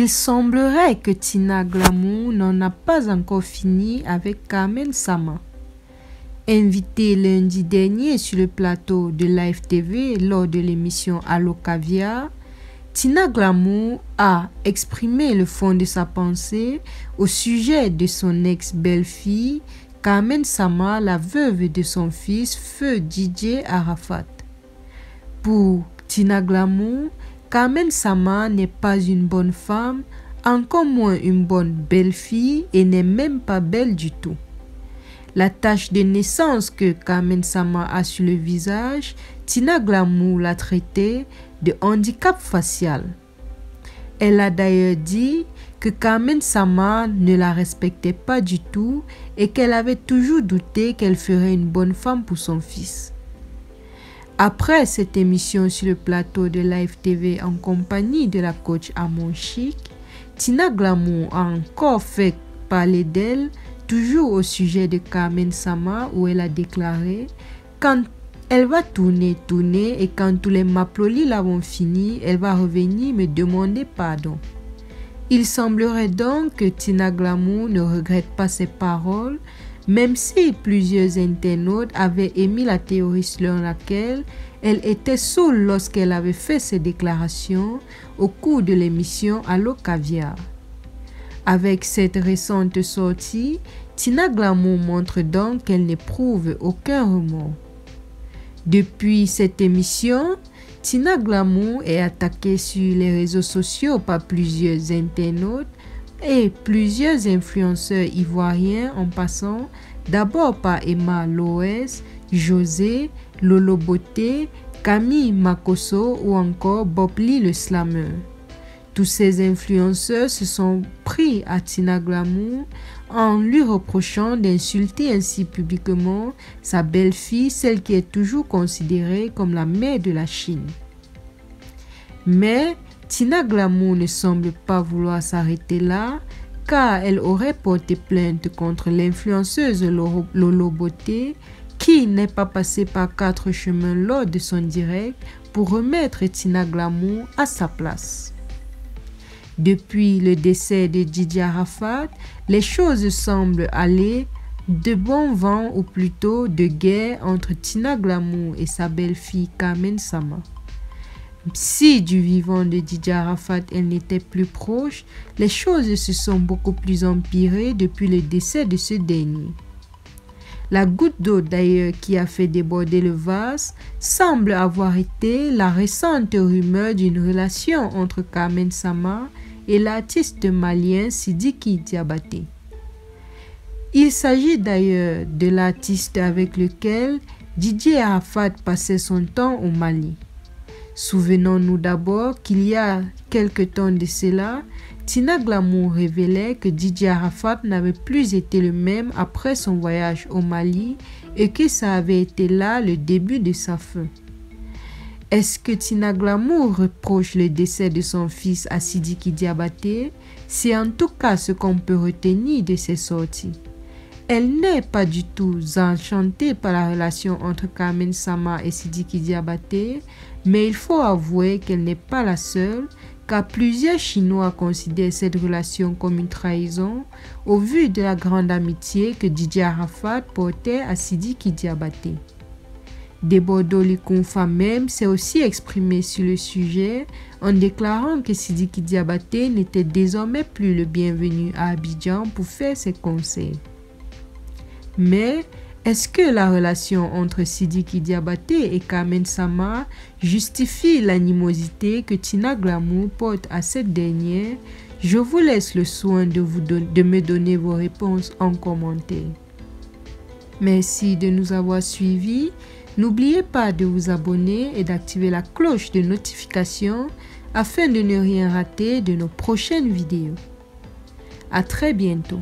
Il semblerait que Tina Glamour n'en a pas encore fini avec Carmen Sama. Invitée lundi dernier sur le plateau de Live TV lors de l'émission Allo Caviar, Tina Glamour a exprimé le fond de sa pensée au sujet de son ex-belle-fille Carmen Sama, la veuve de son fils feu DJ Arafat. Pour Tina Glamour, Carmen Sama n'est pas une bonne femme, encore moins une bonne belle-fille et n'est même pas belle du tout. La tache de naissance que Carmen Sama a sur le visage, Tina Glamour l'a traitée de handicap facial. Elle a d'ailleurs dit que Carmen Sama ne la respectait pas du tout et qu'elle avait toujours douté qu'elle ferait une bonne femme pour son fils. Après cette émission sur le plateau de Live TV en compagnie de la coach Amon Chic, Tina Glamour a encore fait parler d'elle, toujours au sujet de Carmen Sama, où elle a déclaré « Quand elle va tourner et quand tous les maplolis l'avont fini, elle va revenir me demander pardon. » Il semblerait donc que Tina Glamour ne regrette pas ses paroles, même si plusieurs internautes avaient émis la théorie selon laquelle elle était saoule lorsqu'elle avait fait ses déclarations au cours de l'émission Allo Caviar. Avec cette récente sortie, Tina Glamour montre donc qu'elle n'éprouve aucun remords. Depuis cette émission, Tina Glamour est attaquée sur les réseaux sociaux par plusieurs internautes et plusieurs influenceurs ivoiriens en passant d'abord par Emma Loès, José, Lolo Beauté, Camille Makosso ou encore Bob Lee le Slammer. Tous ces influenceurs se sont pris à Tina Glamour en lui reprochant d'insulter ainsi publiquement sa belle-fille, celle qui est toujours considérée comme la mère de la Chine. Mais Tina Glamour ne semble pas vouloir s'arrêter là, car elle aurait porté plainte contre l'influenceuse Lolo Beauté, qui n'est pas passée par 4 chemins lors de son direct pour remettre Tina Glamour à sa place. Depuis le décès de DJ Arafat, les choses semblent aller de bon vent ou plutôt de guerre entre Tina Glamour et sa belle-fille Carmen Sama. Si du vivant de DJ Arafat elle n'était plus proche, les choses se sont beaucoup plus empirées depuis le décès de ce dernier. La goutte d'eau d'ailleurs qui a fait déborder le vase semble avoir été la récente rumeur d'une relation entre Carmen Sama et l'artiste malien Sidiki Diabaté. Il s'agit d'ailleurs de l'artiste avec lequel DJ Arafat passait son temps au Mali. Souvenons-nous d'abord qu'il y a quelque temps de cela, Tina Glamour révélait que DJ Arafat n'avait plus été le même après son voyage au Mali et que ça avait été là le début de sa fin. Est-ce que Tina Glamour reproche le décès de son fils à Sidiki Diabaté? C'est en tout cas ce qu'on peut retenir de ses sorties. Elle n'est pas du tout enchantée par la relation entre Carmen Sama et Sidiki Diabaté, mais il faut avouer qu'elle n'est pas la seule, car plusieurs Chinois considèrent cette relation comme une trahison au vu de la grande amitié que DJ Arafat portait à Sidiki Diabaté. Debodo Likonfa même s'est aussi exprimé sur le sujet en déclarant que Sidiki Diabaté n'était désormais plus le bienvenu à Abidjan pour faire ses concerts. Mais est-ce que la relation entre Sidiki Diabaté et Carmen Sama justifie l'animosité que Tina Glamour porte à cette dernière? Je vous laisse le soin de me donner vos réponses en commentaire. Merci de nous avoir suivis. N'oubliez pas de vous abonner et d'activer la cloche de notification afin de ne rien rater de nos prochaines vidéos. À très bientôt.